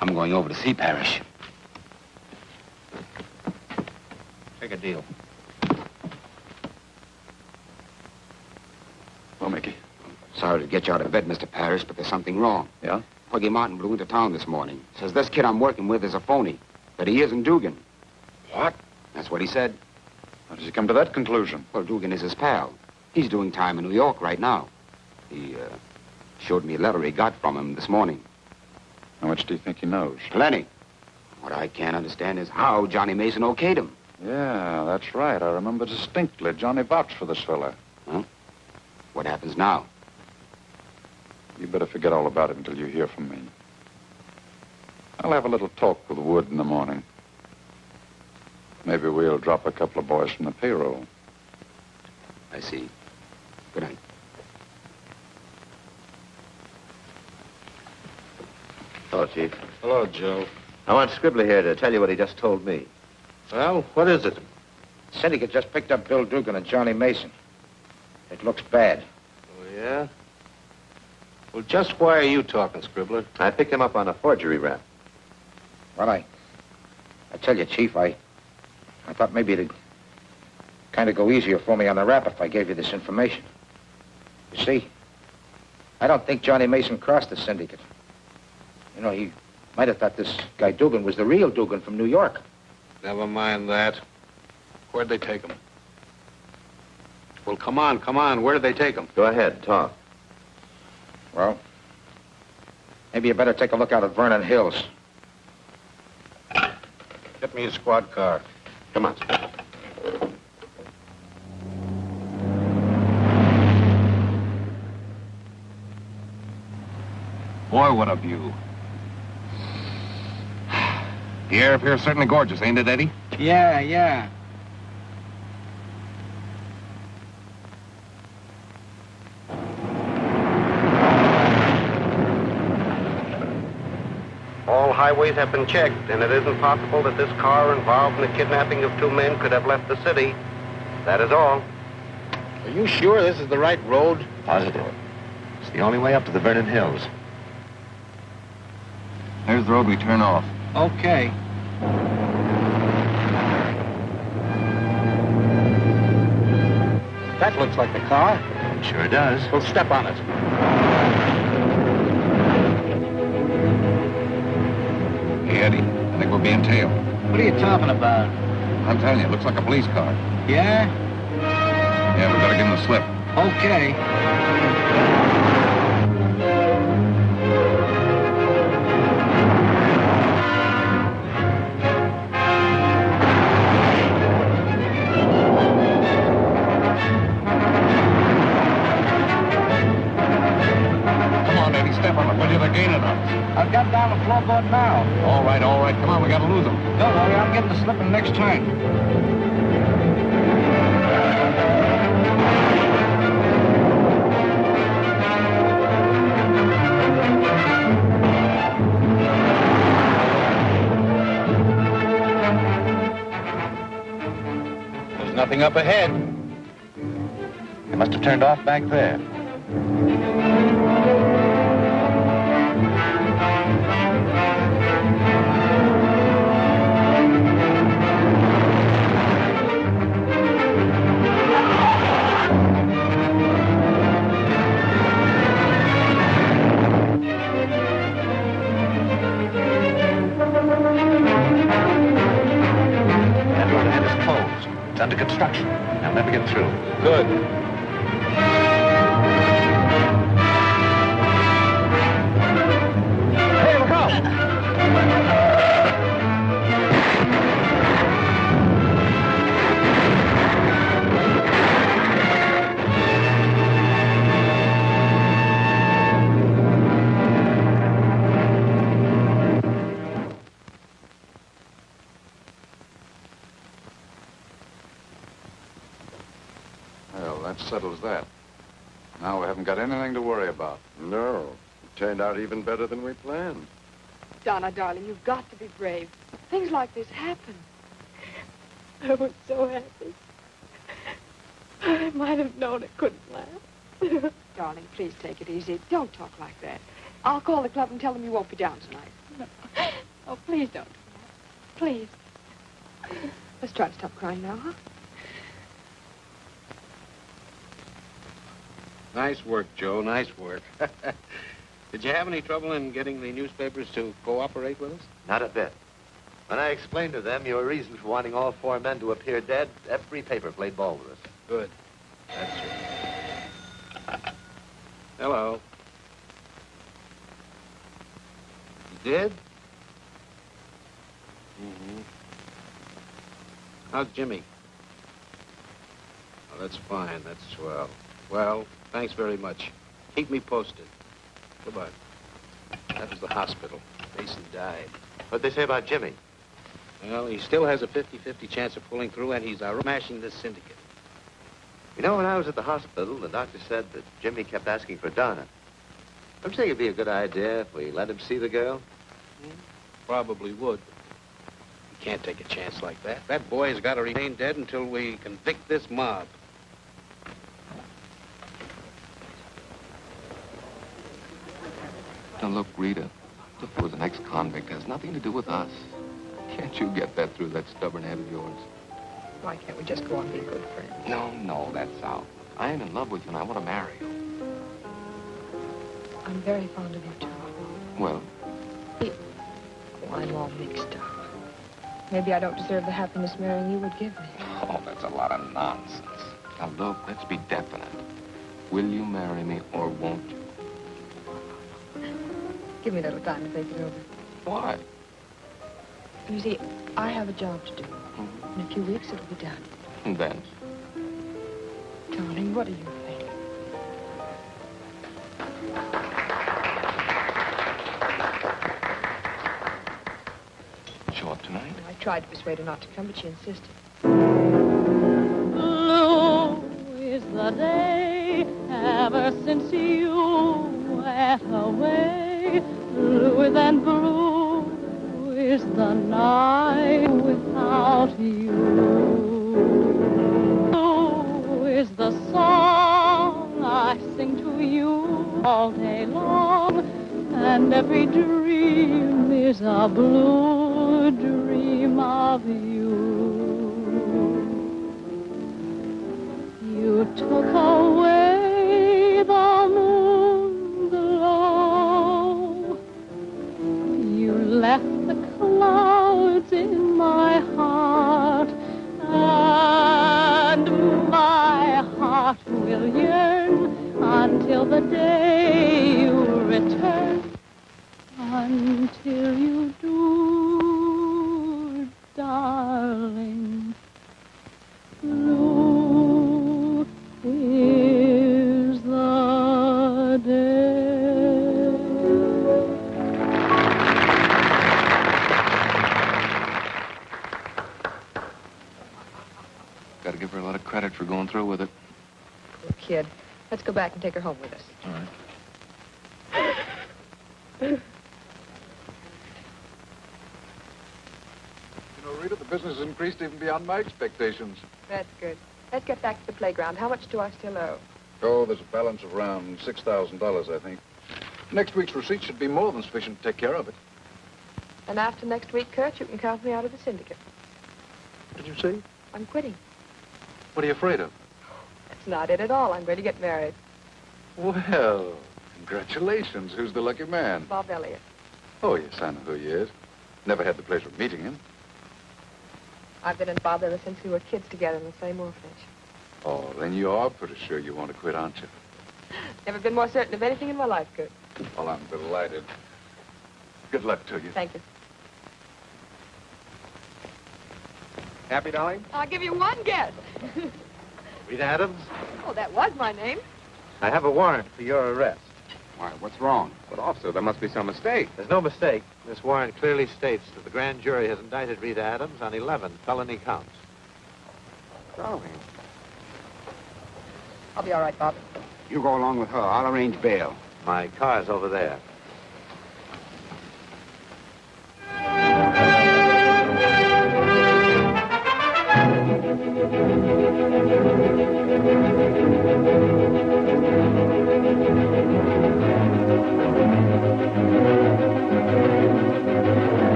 I'm going over to see Parrish. Take a deal. Well, Mickey. Sorry to get you out of bed, Mr. Parrish, but there's something wrong. Yeah? Puggy Martin blew into town this morning. Says this kid I'm working with is a phony. That he isn't Dugan. What? That's what he said. How does he come to that conclusion? Well, Dugan is his pal. He's doing time in New York right now. He showed me a letter he got from him this morning. How much do you think he knows? Plenty. What I can't understand is how Johnny Mason okayed him. Yeah, that's right. I remember distinctly. Johnny vouched for this fella. Huh? What happens now? You better forget all about it until you hear from me. I'll have a little talk with Wood in the morning. Maybe we'll drop a couple of boys from the payroll. I see. Good night. Hello, Chief. Hello, Joe. I want Scribbler here to tell you what he just told me. Well, what is it? Syndicate just picked up Bill Dugan and Johnny Mason. It looks bad. Oh, yeah? Well, just why are you talking, Scribbler? I picked him up on a forgery rap. Well, I tell you, Chief, I thought maybe it'd kind of go easier for me on the rap if I gave you this information. You see, I don't think Johnny Mason crossed the syndicate. You know, he might have thought this guy Dugan was the real Dugan from New York. Never mind that. Where'd they take him? Well, come on. Where did they take him? Go ahead, talk. Well, maybe you better take a look out at Vernon Hills. Get me a squad car. Come on. Boy, what a view. The air up here is certainly gorgeous, ain't it, Eddie? Yeah. All highways have been checked, and it isn't possible that this car involved in the kidnapping of two men could have left the city. That is all. Are you sure this is the right road? Positive. It's the only way up to the Vernon Hills. There's the road we turn off. Okay. That looks like the car. Sure does. We'll step on it. Hey, Eddie, I think we're being tailed. What are you talking about? I'm telling you, it looks like a police car. Yeah? Yeah, we better give him the slip. Okay. I've got down the floorboard now. All right. Come on, we gotta lose him. Don't worry, I'm getting the slip in the next turn. There's nothing up ahead. They must have turned off back there. Under construction. I'll never get through. Good. Hey, look out! That settles that. Now we haven't got anything to worry about. No. It turned out even better than we planned. Donna, darling, you've got to be brave. Things like this happen. I was so happy. I might have known it couldn't last. Darling, please take it easy. Don't talk like that. I'll call the club and tell them you won't be down tonight. No. Oh, please don't do that. Please. Let's try to stop crying now, huh? Nice work, Joe. Nice work. Did you have any trouble in getting the newspapers to cooperate with us? Not a bit. When I explained to them your reason for wanting all four men to appear dead, every paper played ball with us. Good. That's it. Hello. You did? Mm-hmm. How's Jimmy? Oh, that's fine. That's swell. Well, thanks very much. Keep me posted. Goodbye. That was the hospital. Mason died. What'd they say about Jimmy? Well, he still has a 50-50 chance of pulling through, and he's smashing this syndicate. You know, when I was at the hospital, the doctor said that Jimmy kept asking for Donna. Don't you think it'd be a good idea if we let him see the girl? Probably would. You can't take a chance like that. That boy has got to remain dead until we convict this mob. Now, look, Rita, if it was an ex-convict, it has nothing to do with us. Can't you get that through that stubborn head of yours? Why can't we just go on being good friends? No, that's out. I am in love with you, and I want to marry you. I'm very fond of you, too. Well? Oh, I'm all mixed up. Maybe I don't deserve the happiness marrying you would give me. Oh, that's a lot of nonsense. Now, look, let's be definite. Will you marry me or won't you? Give me a little time to think it over. Why? You see, I have a job to do. In a few weeks, it'll be done. And then? Darling, what do you think? Show up tonight? I tried to persuade her not to come, but she insisted. Blue is the day ever since you went away. Bluer than blue is the night without you. Blue is the song I sing to you all day long, and every dream is a blue dream of you. You took away the moon glow. You left the clouds in my heart, and my heart will yearn until the day you return. Until you do, darling, blue is the day. Gotta give her a lot of credit for going through with it. Poor kid. Let's go back and take her home with us. All right. You know, Rita, the business has increased even beyond my expectations. That's good. Let's get back to the playground. How much do I still owe? Oh, there's a balance of around $6,000, I think. Next week's receipt should be more than sufficient to take care of it. And after next week, Kurt, you can count me out of the syndicate. What did you say? I'm quitting. What are you afraid of? That's not it at all. I'm going to get married. Well, congratulations. Who's the lucky man? Bob Elliott. Oh, yes, I know who he is. Never had the pleasure of meeting him. I've been in Bob ever since we were kids together in the same orphanage. Oh, then you are pretty sure you want to quit, aren't you? Never been more certain of anything in my life, Kurt. Well, I'm delighted. Good luck to you. Thank you. Happy, darling? I'll give you one guess. Rita Adams? Oh, that was my name. I have a warrant for your arrest. Why, what's wrong? But, officer, there must be some mistake. There's no mistake. This warrant clearly states that the grand jury has indicted Rita Adams on 11 felony counts. Darling. I'll be all right, Bob. You go along with her. I'll arrange bail. My car's over there.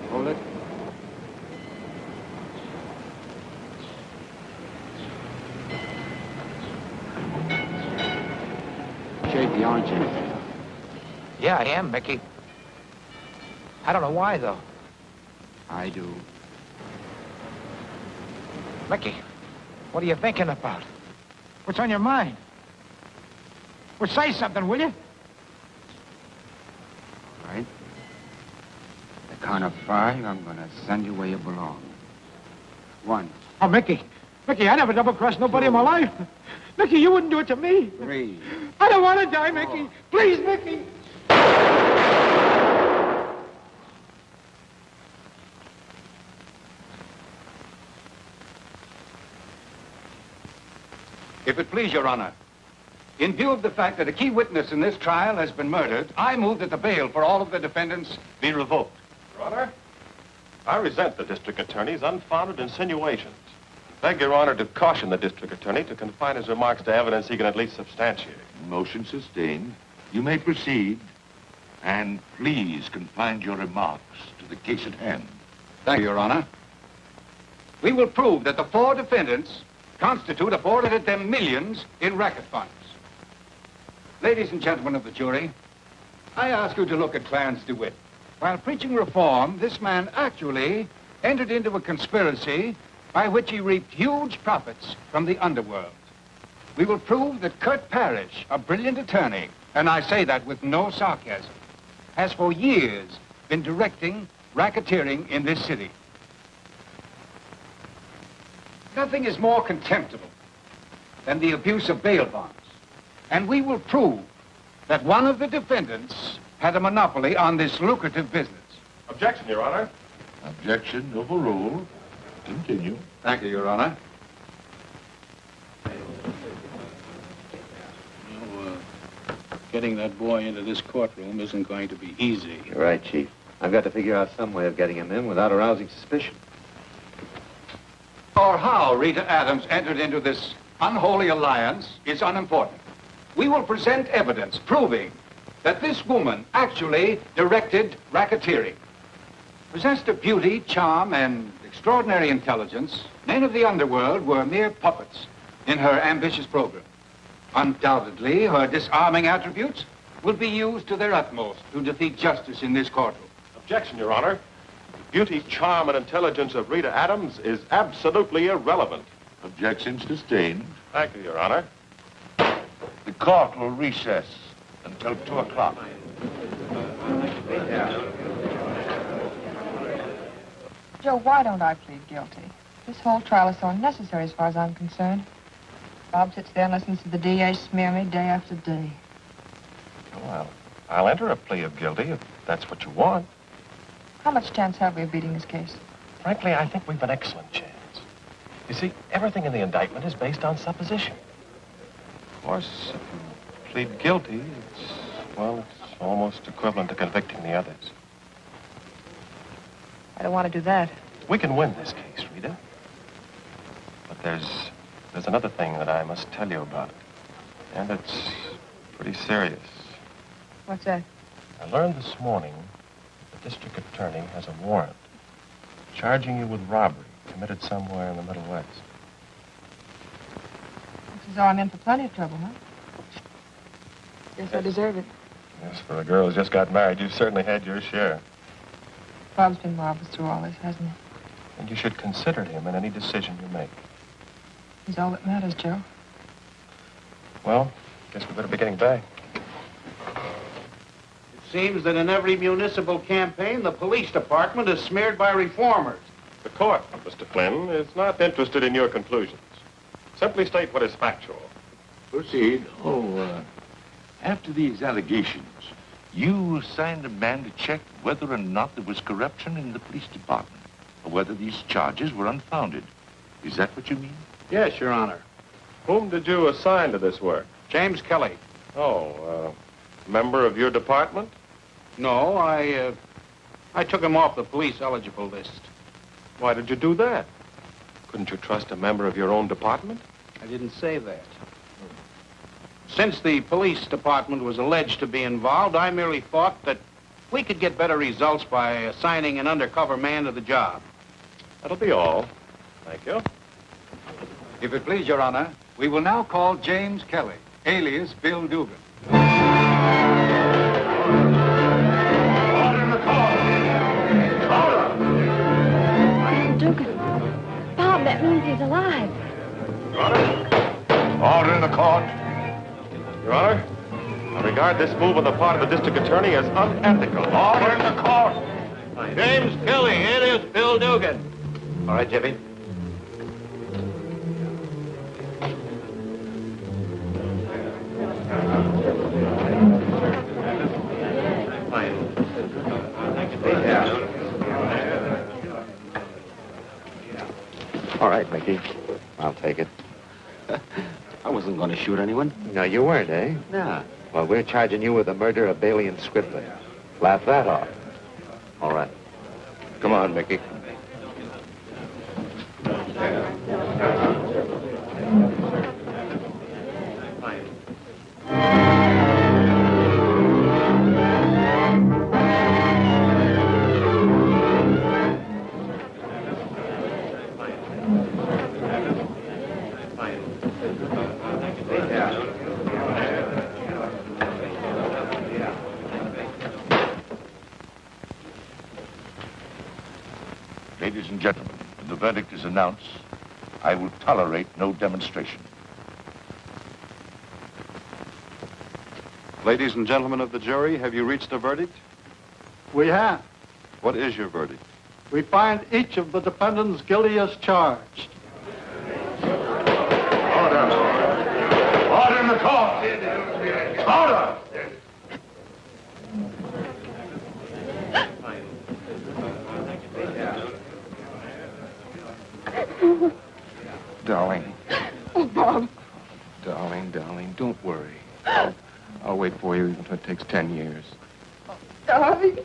Hold it. Shaky, aren't you? Yeah, I am, Mickey. I don't know why, though. I do. Mickey, what are you thinking about? What's on your mind? Well, say something, will you? All right. The count of 5, I'm going to send you where you belong. 1. Oh, Mickey. Mickey, I never double-crossed nobody in my life. Mickey, you wouldn't do it to me. 3. I don't want to die, Mickey. Please, Mickey. If it please your honor, in view of the fact that a key witness in this trial has been murdered, I move that the bail for all of the defendants be revoked. Your Honor, I resent the district attorney's unfounded insinuations. Beg your honor to caution the district attorney to confine his remarks to evidence he can at least substantiate. Motion sustained. You may proceed. And please confine your remarks to the case at hand. Thank you, your honor. We will prove that the 4 defendants constitute a forfeited them millions in racket funds. Ladies and gentlemen of the jury, I ask you to look at Clarence DeWitt. While preaching reform, this man actually entered into a conspiracy by which he reaped huge profits from the underworld. We will prove that Kurt Parrish, a brilliant attorney, and I say that with no sarcasm, has for years been directing racketeering in this city. Nothing is more contemptible than the abuse of bail bonds. And we will prove that one of the defendants had a monopoly on this lucrative business. Objection, Your Honor. Objection overruled. Continue. Thank you, Your Honor. Getting that boy into this courtroom isn't going to be easy. You're right, Chief. I've got to figure out some way of getting him in without arousing suspicion. Or how Rita Adams entered into this unholy alliance is unimportant. We will present evidence proving that this woman actually directed racketeering. Possessed of beauty, charm, and extraordinary intelligence, men of the underworld were mere puppets in her ambitious program. Undoubtedly, her disarming attributes will be used to their utmost to defeat justice in this courtroom. Objection, Your Honor. The beauty, charm, and intelligence of Rita Adams is absolutely irrelevant. Objections sustained. Thank you, Your Honor. The court will recess until 2 o'clock. Joe, why don't I plead guilty? This whole trial is so unnecessary as far as I'm concerned. Bob sits there and listens to the DA smear me day after day. Well, I'll enter a plea of guilty if that's what you want. How much chance have we of beating this case? Frankly, I think we've an excellent chance. You see, everything in the indictment is based on supposition. Of course, if you plead guilty, it's almost equivalent to convicting the others. I don't want to do that. We can win this case, Rita. But there's another thing that I must tell you about. And it's pretty serious. What's that? I learned this morning that the district attorney has a warrant charging you with robbery committed somewhere in the Middle West. Looks as though I'm in for plenty of trouble, huh? Guess I deserve it. Yes, for a girl who's just got married, you've certainly had your share. Bob's been marvelous through all this, hasn't he? And you should consider him in any decision you make. He's all that matters, Joe. Well, guess we better be getting back. It seems that in every municipal campaign, the police department is smeared by reformers. The court, Mr. Flynn, is not interested in your conclusions. Simply state what is factual. Proceed. After these allegations, you assigned a man to check whether or not there was corruption in the police department, or whether these charges were unfounded. Is that what you mean? Yes, Your Honor. Whom did you assign to this work? James Kelly. Member of your department? No, I took him off the police eligible list. Why did you do that? Couldn't you trust a member of your own department? I didn't say that. Since the police department was alleged to be involved, I merely thought that we could get better results by assigning an undercover man to the job. That'll be all. Thank you. If it please, Your Honor, we will now call James Kelly, alias Bill Dugan. Dugan. Bob, that means he's alive. Your Honor? Order in the court. Your Honor, I regard this move on the part of the district attorney as unethical. Order in the court. James Kelly, alias Bill Dugan. All right, Jimmy. All right, Mickey. I'll take it. I wasn't going to shoot anyone. No, you weren't, eh? No. Well, we're charging you with the murder of Bailey and Scribbler. Laugh that off. All right. Come on, Mickey. Ladies and gentlemen, when the verdict is announced, I will tolerate no demonstration. Ladies and gentlemen of the jury, have you reached a verdict? We have. What is your verdict? We find each of the defendants guilty as charged. Order! Order in the court! Order! Darling. Oh, Bob. Darling, don't worry. I'll wait for you even if it takes 10 years. Darling.